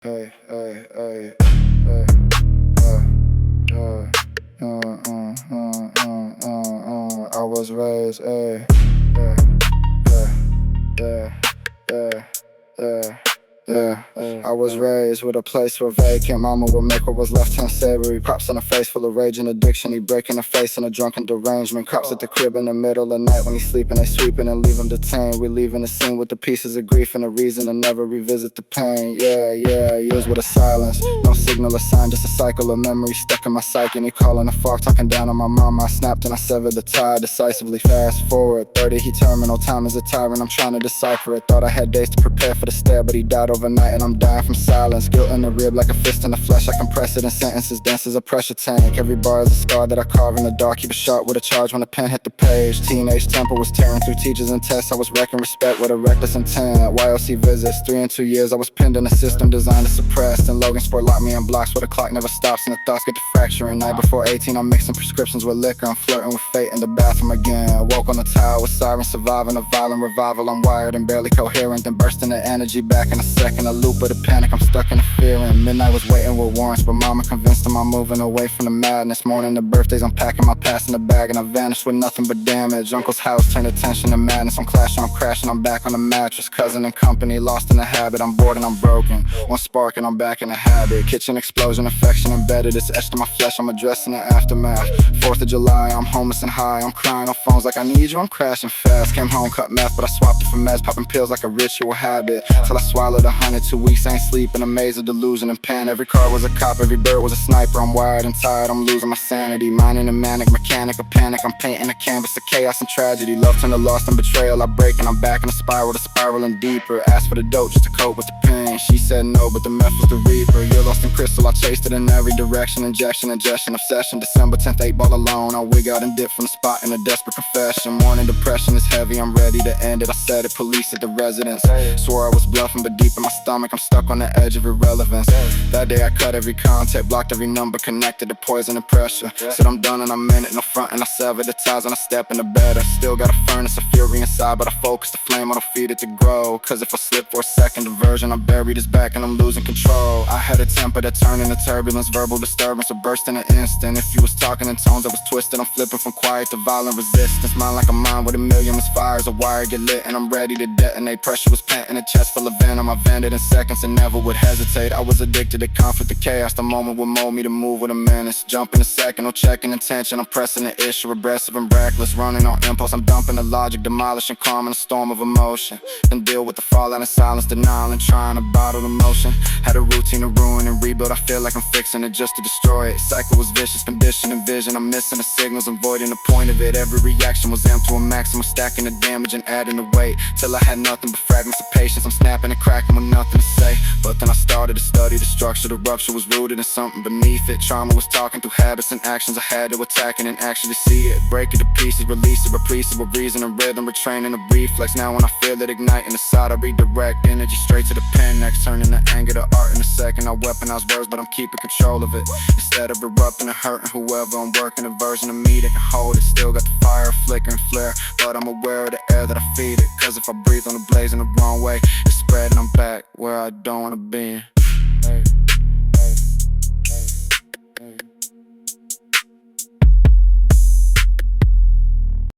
Hey, hey, hey, hey, uh, I was raised, hey, yeah, yeah, yeah, yeah, yeah. I was raised with a place where vacant mama would make what was left unsavory. Pops in a face full of rage and addiction. He breaking the face in a drunken derangement. Cops at the crib in the middle of the night when he's sleeping. They sweeping and leave him detained. We leaving the scene with the pieces of grief and a reason to never revisit the pain. Yeah, years with a silence. No signal or sign, just a cycle of memories stuck in my psyche. And he calling the fog, talking down on my mama. I snapped and I severed the tie decisively. Fast forward 30, he terminal. Time is a tyrant, I'm trying to decipher it. Thought I had days to prepare for the stare, but he died overnight and I'm dying from silence. Guilt in the rib like a fist in the flesh. I compress it in sentences dense as a pressure tank. Every bar is a scar that I carve in the dark. Keep it sharp with a charge when the pen hit the page. Teenage temper was tearing through teachers and tests. I was wrecking respect with a reckless intent. YLC visits, 3 and 2 years I was pinned in a system designed to suppress. And Logan Sport locked me in blocks where the clock never stops and the thoughts get to fracturing. Night before 18 I'm mixing prescriptions with liquor. I'm flirting with fate in the bathroom again. I woke on the tile with sirens, surviving a violent revival. I'm wired and barely coherent, then bursting the energy back in a second. A loop of the panic, I'm stuck in the fear. And midnight was waiting with warrants, but mama convinced him I'm moving away from the madness. Morning the birthdays, I'm packing my past in the bag, and I vanished with nothing but damage. Uncle's house turned attention to madness. I'm clashing, I'm crashing, I'm back on the mattress. Cousin and company, lost in the habit. I'm bored and I'm broken. One spark and I'm back in the habit. Kitchen explosion, affection embedded. It's etched in my flesh, I'm addressing the aftermath. 4th of July, I'm homeless and high. I'm crying on phones like I need you, I'm crashing fast. Came home, cut meth, but I swapped it for meds. Popping pills like a ritual habit. Till I swallowed 102 weeks, ain't sleep in a maze of delusion and pain. Every car was a cop, every bird was a sniper. I'm wired and tired, I'm losing my sanity. Minding a manic mechanic of panic. I'm painting a canvas of chaos and tragedy. Love turned to lost and betrayal. I break and I'm back in a spiral to spiraling deeper. Asked for the dope just to cope with the pain. She said no, but the meth was the reaper. You're lost in crystal, I chased it in every direction. Injection, ingestion, obsession. December 10th, 8 ball alone. I wig out and dip from the spot in a desperate confession. Morning depression is heavy, I'm ready to end it. I said it, police at the residence. Swore I was bluffing, but deep in my stomach I'm stuck on the edge of irrelevance. That day I cut every contact, blocked every number, connected to poison and pressure. Said I'm done and I'm in it, no front, and I severed the ties and I step into better. Still got a furnace of fury inside, but I focus the flame, I don't feed it to grow. Cause if I slip for a second diversion, I buried his back and I'm losing control. I had a temper that turned into turbulence, verbal disturbance, a burst in an instant. If you was talking in tones that was twisted, I'm flipping from quiet to violent resistance. Mine like a mine with a million misfires, a wire get lit and I'm ready to detonate. Pressure was pent in a chest full of venom, I vented in seconds and never would hesitate. I was addicted to conflict, the chaos, the moment would mold me to move with a menace. Jump in a second, no checking intention, I'm pressing the issue, aggressive and reckless, running on impulse. I'm dumping the logic, demolishing calm in a storm of emotion. Then deal with the fallout in silence, denial and trying to bottle emotion. Had a routine to ruin and rebuild, I feel like I'm fixing it just to destroy it. Cycle was vicious, condition and vision, I'm missing the signals, avoiding the point of it. Every reaction was amped to a maximum, stacking the damage and adding the weight. Till I had nothing but fragments of patience, I'm snapping and cracking with nothing to say. But then I started to study the structure, the rupture was rooted in something beneath it. Trauma was talking through habits and actions, I had to attack it and actually see it. Break it to pieces, release it, replace it with reason and rhythm, retraining a reflex. Now when I feel it igniting inside, I redirect energy straight to the pen next, turning the anger to art in a second. I weaponize words, but I'm keeping control of it. Instead of erupting and hurting whoever, I'm working a version of me that can hold it. Still got the fire, flicker and flare, but I'm aware of the air that I feed it. Cause if I breathe on the blaze in the wrong way, it's spreading, I'm back where I don't wanna be.